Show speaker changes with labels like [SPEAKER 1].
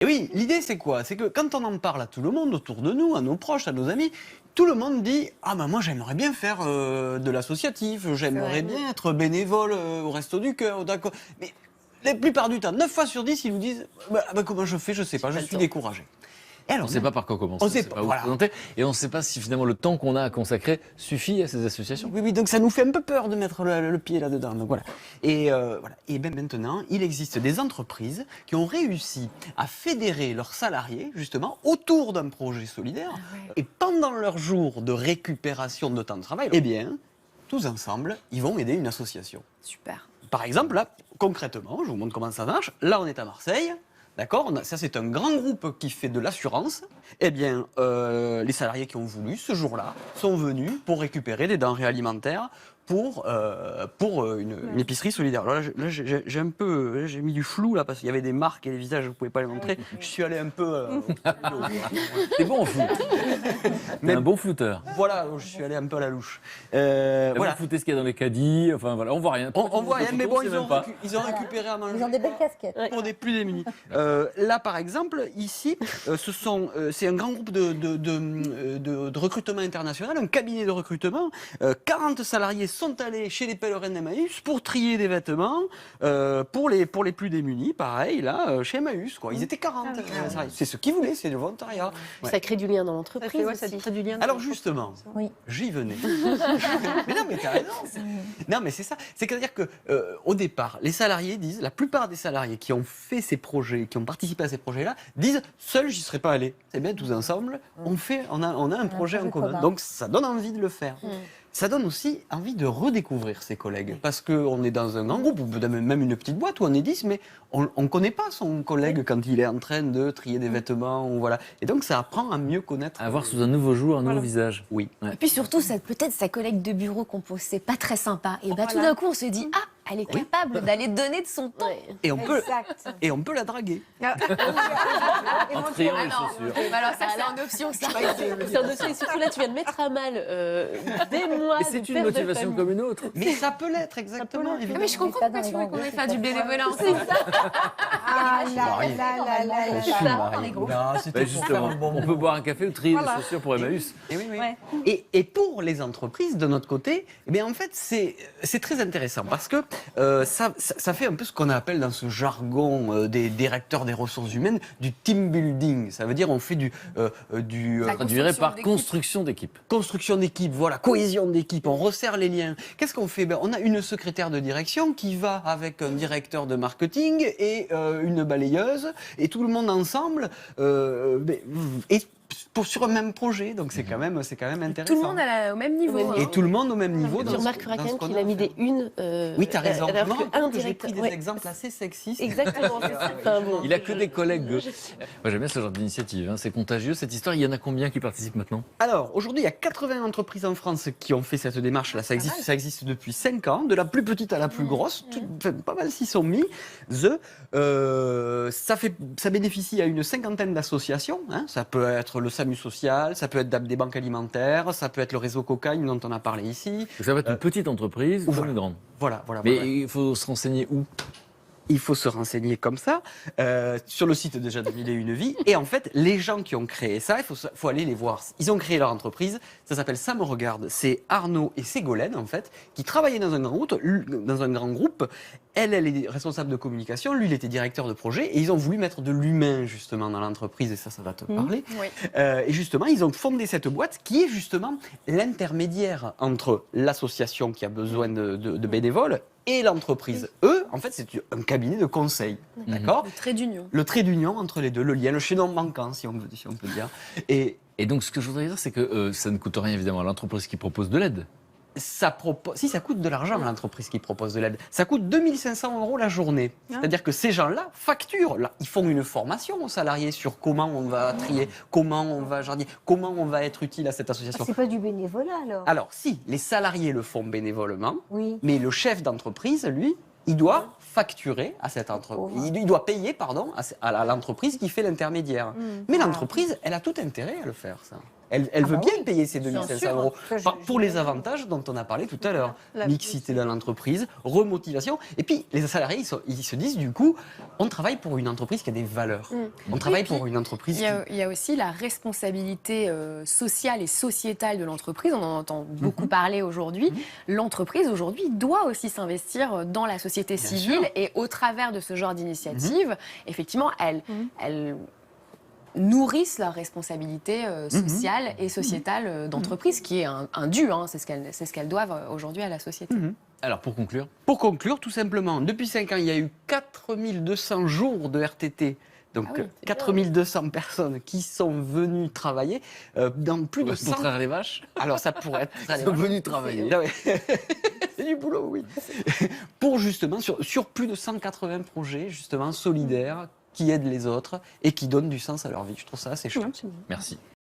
[SPEAKER 1] Et oui, l'idée c'est quoi? C'est que quand on en parle à tout le monde autour de nous, à nos proches, à nos amis, tout le monde dit « Ah ben moi j'aimerais bien faire de l'associatif, j'aimerais bien être bénévole au Resto du Cœur, d'accord. » Mais la plupart du temps, 9 fois sur 10, ils nous disent bah, comment je fais, je sais pas, je suis découragé. Et alors,
[SPEAKER 2] On ne sait pas par quoi commencer,
[SPEAKER 1] on sait
[SPEAKER 2] pas
[SPEAKER 1] pas,
[SPEAKER 2] où
[SPEAKER 1] voilà.
[SPEAKER 2] se présenter, et on ne sait pas si finalement le temps qu'on a à consacrer suffit à ces associations.
[SPEAKER 1] Oui, oui, donc ça nous fait un peu peur de mettre le pied là-dedans. Donc voilà. Voilà. Et bien maintenant, il existe des entreprises qui ont réussi à fédérer leurs salariés justement autour d'un projet solidaire. Et pendant leur jour de récupération de temps de travail, eh bien, tous ensemble, ils vont aider une association.
[SPEAKER 3] Super.
[SPEAKER 1] Par exemple, là, concrètement, je vous montre comment ça marche. Là, on est à Marseille. D'accord, ça c'est un grand groupe qui fait de l'assurance. Eh bien, les salariés qui ont voulu, ce jour-là, sont venus pour récupérer des denrées alimentaires pour une épicerie solidaire. Alors là, j'ai mis du flou là parce qu'il y avait des marques et des visages, je ne pouvais pas les montrer. Je suis allé un peu.
[SPEAKER 2] T'es bon en flou. T'es un bon flouteur.
[SPEAKER 1] Voilà, je suis allé un peu à la louche.
[SPEAKER 2] Voilà. Flouter ce qu'il y a dans les caddies, enfin voilà, on voit rien.
[SPEAKER 1] On voit rien, mais bon, ils ont récupéré à manger.
[SPEAKER 4] Ils ont des belles casquettes.
[SPEAKER 1] Pour des plus démunis. Là, par exemple, ici, c'est un grand groupe de recrutement international, un cabinet de recrutement. 40 salariés sont allés chez les pèlerins d'Emmaüs pour trier des vêtements pour les plus démunis. Pareil, là, chez Emmaüs, quoi. Ils étaient 40. Salariés. C'est ce qu'ils voulaient, c'est le volontariat. Ouais.
[SPEAKER 3] Ça crée du lien dans l'entreprise.
[SPEAKER 4] Ça crée du lien.
[SPEAKER 1] Alors justement,
[SPEAKER 4] Oui.
[SPEAKER 1] j'y venais. Mais non, mais t'as raison. Non, mais c'est ça. C'est-à-dire que au départ, les salariés disent, la plupart des salariés qui ont fait ces projets, qui ont participé à ces projets-là, disent seul, j'y serais pas allé. C'est bien, tous ensemble, on a un projet en commun. Donc ça donne envie de le faire. Ça donne aussi envie de redécouvrir ses collègues. Parce qu'on est dans un grand groupe, ou même une petite boîte où on est 10, mais on ne connaît pas son collègue quand il est en train de trier des vêtements. Ou voilà. Et donc ça apprend à mieux connaître.
[SPEAKER 2] À voir sous un nouveau jour, un nouveau visage.
[SPEAKER 1] Oui.
[SPEAKER 2] Ouais.
[SPEAKER 5] Et puis surtout, peut-être sa collègue de bureau qu'on c'est pas très sympa. Et bah tout d'un coup, on se dit, ah, elle est capable d'aller donner de son temps.
[SPEAKER 1] Et on peut la draguer.
[SPEAKER 2] En triant les chaussures.
[SPEAKER 5] Alors ça, c'est une option, ça.
[SPEAKER 3] C'est un dossier, et surtout là, tu viens de mettre à mal des mois
[SPEAKER 2] Et
[SPEAKER 3] de
[SPEAKER 2] c'est une
[SPEAKER 3] père de
[SPEAKER 2] motivation
[SPEAKER 3] famille.
[SPEAKER 2] comme une autre.
[SPEAKER 1] Mais ça peut l'être, exactement.
[SPEAKER 5] Ah, mais je comprends pourquoi tu veux qu'on aille faire du bénévolat ensemble.
[SPEAKER 4] Ah là là là là
[SPEAKER 2] Je suis
[SPEAKER 4] là.
[SPEAKER 2] marié.
[SPEAKER 1] Non, c'était
[SPEAKER 2] Bah, justement, on peut boire un café ou trier des chaussures pour Emmaüs.
[SPEAKER 1] Et, oui, oui. Et pour les entreprises, de notre côté, eh bien, en fait, c'est très intéressant parce que ça fait un peu ce qu'on appelle dans ce jargon des directeurs des ressources humaines du team building. Ça veut dire on fait
[SPEAKER 2] Traduirait par construction d'équipe.
[SPEAKER 1] construction d'équipe, voilà, cohésion d'équipe, on resserre les liens. Qu'est-ce qu'on fait? On a une secrétaire de direction qui va avec un directeur de marketing et une balayeuse, et tout le monde ensemble sur un même projet, donc c'est quand même intéressant.
[SPEAKER 5] Tout le monde au même niveau.
[SPEAKER 1] Et tout le monde au même niveau.
[SPEAKER 3] Tu remarqueras quand même qu'il a mis des unes.
[SPEAKER 1] Oui, t'as raison.
[SPEAKER 3] alors
[SPEAKER 1] Je me rends
[SPEAKER 3] qu'un
[SPEAKER 1] compte que j'ai
[SPEAKER 3] directeur-
[SPEAKER 1] pris des
[SPEAKER 3] ouais.
[SPEAKER 1] exemples assez sexistes.
[SPEAKER 3] Exactement, c'est ça. Enfin, bon,
[SPEAKER 2] Il a que des collègues. Moi j'aime bien ce genre d'initiative, hein. C'est contagieux cette histoire. Il y en a combien qui participent maintenant?
[SPEAKER 1] Alors, aujourd'hui, il y a 80 entreprises en France qui ont fait cette démarche-là. Ça existe depuis 5 ans, de la plus petite à la plus grosse. Pas mal s'y sont mis. Ça bénéficie à une cinquantaine d'associations. Hein. Ça peut être le SAMU social, ça peut être des banques alimentaires, ça peut être le réseau Cocagne dont on a parlé ici.
[SPEAKER 2] Ça va être une petite entreprise ou une grande.
[SPEAKER 1] Voilà.
[SPEAKER 2] Mais
[SPEAKER 1] voilà.
[SPEAKER 2] il faut se renseigner où?
[SPEAKER 1] Il faut se renseigner comme ça, sur le site déjà de Mille et une vies. Et en fait, les gens qui ont créé ça, il faut aller les voir. Ils ont créé leur entreprise, ça s'appelle Ça me regarde. C'est Arnaud et Ségolène, en fait, qui travaillaient dans un grand groupe. Elle est responsable de communication, lui, il était directeur de projet. Et ils ont voulu mettre de l'humain, justement, dans l'entreprise. Et ça va te parler.
[SPEAKER 5] Oui.
[SPEAKER 1] Et justement, ils ont fondé cette boîte qui est justement l'intermédiaire entre l'association qui a besoin de bénévoles et l'entreprise. Eux, en fait, c'est un cabinet de conseil. D'accord?
[SPEAKER 5] Le trait d'union.
[SPEAKER 1] Le trait d'union entre les deux, le lien, le chaînon manquant, si on peut dire. Et
[SPEAKER 2] Et donc ce que je voudrais dire, c'est que ça ne coûte rien évidemment à l'entreprise qui propose de l'aide.
[SPEAKER 1] ça coûte de l'argent à l'entreprise qui propose de l'aide. Ça coûte 2500 € la journée. C'est-à-dire que ces gens-là facturent. Là, ils font une formation aux salariés sur comment on va trier, comment on va jardiner, comment on va être utile à cette association.
[SPEAKER 4] C'est pas du bénévolat alors.
[SPEAKER 1] Alors, si, les salariés le font bénévolement,
[SPEAKER 4] Oui.
[SPEAKER 1] mais le chef d'entreprise, lui, il doit facturer à cette entreprise. Il doit payer, pardon, à l'entreprise qui fait l'intermédiaire. Mais l'entreprise, elle a tout intérêt à le faire, ça. Elle veut
[SPEAKER 4] bah
[SPEAKER 1] bien payer ces 2500
[SPEAKER 3] sûr.
[SPEAKER 1] euros.
[SPEAKER 4] Ça,
[SPEAKER 1] Pour les avantages dont on a parlé tout à l'heure.
[SPEAKER 3] La
[SPEAKER 1] Mixité dans l'entreprise, remotivation. Et puis, les salariés, ils se disent du coup, on travaille pour une entreprise qui a des valeurs. On travaille
[SPEAKER 5] puis,
[SPEAKER 1] pour une entreprise
[SPEAKER 5] Il y a aussi la responsabilité sociale et sociétale de l'entreprise. On en entend beaucoup parler aujourd'hui. L'entreprise, aujourd'hui, doit aussi s'investir dans la société
[SPEAKER 1] Bien
[SPEAKER 5] civile.
[SPEAKER 1] sûr.
[SPEAKER 5] Et au travers de ce genre d'initiative, effectivement, elles nourrissent leur responsabilité sociale et sociétale d'entreprise, qui est un dû. Hein, c'est ce qu'elles doivent aujourd'hui à la société.
[SPEAKER 2] Alors, pour conclure,
[SPEAKER 1] Pour conclure, tout simplement, depuis 5 ans, il y a eu 4200 jours de RTT. Donc
[SPEAKER 5] Ah oui, c'est
[SPEAKER 1] 4200 personnes qui sont venues travailler dans plus de 100...
[SPEAKER 2] pour traire les vaches,
[SPEAKER 1] Alors ça pourrait être...
[SPEAKER 2] ils sont venus travailler.
[SPEAKER 1] Ah ouais. C'est du boulot, oui. Pour justement, sur plus de 180 projets justement solidaires qui aident les autres et qui donnent du sens à leur vie. Je trouve ça assez chouette.
[SPEAKER 2] Merci.